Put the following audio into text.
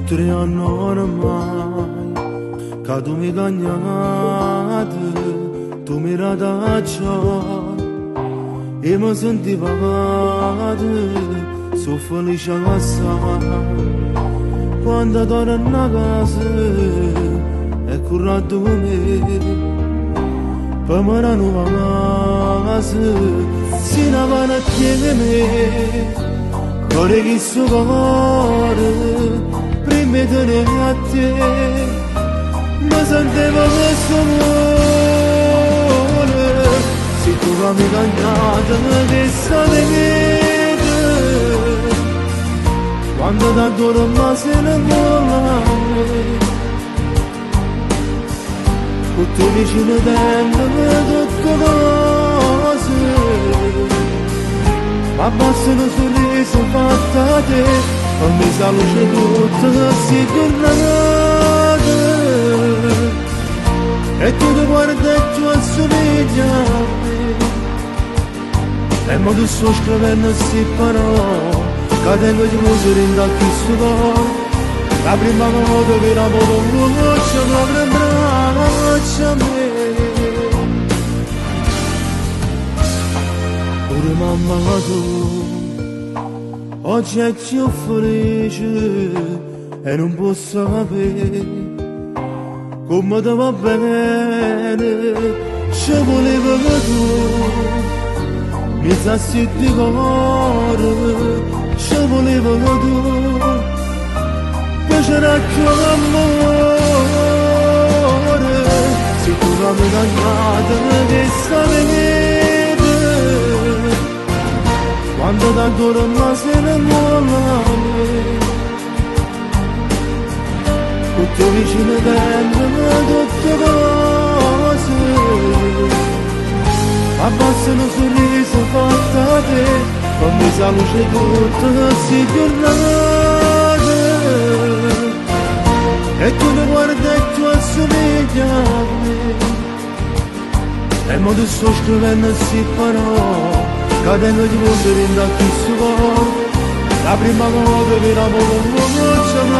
Tre anni ormai, che tu mi cagnate, tu mi radacciai, e mi sentiva male, sono felice assai. Quando torno a casa, è currato me, per me la nuova casa, si ne vanno a chiedere me, cuore che so cuore, prima di te a te, ma sentivo questo amore, se tu mi cagnata che sapete, quando da dorma se ne vuole, tutti vicino tengono tutte cose, ma bastano sorriso fatta a te, non mi sa luce tutta si tornate, e tu ti guardi e tu assomigli a me, e mo tu sto scrivendo si parole, che tengo di musore in da questo cuore, la prima volta che la moto un goccio mi abbraccia a me. Pure mamma tu, oggi è più felice e non posso capire come ti va bene, ci volevo che tu mi sassi di cuore, ci volevo che tu piacerà più l'amore, se tu non mi cagnate che sapete, quando da dorma se ne vuole, tutti vicino tengono tutte cose, abbassano sorriso fatta a te, non mi sa luce tutta si tornate, e tu mi guardi e tu assomigli a me, e mo tu sto scrivendo si parole, che tengo di musore in da questo cuore, la prima volta che la moto un goccio mi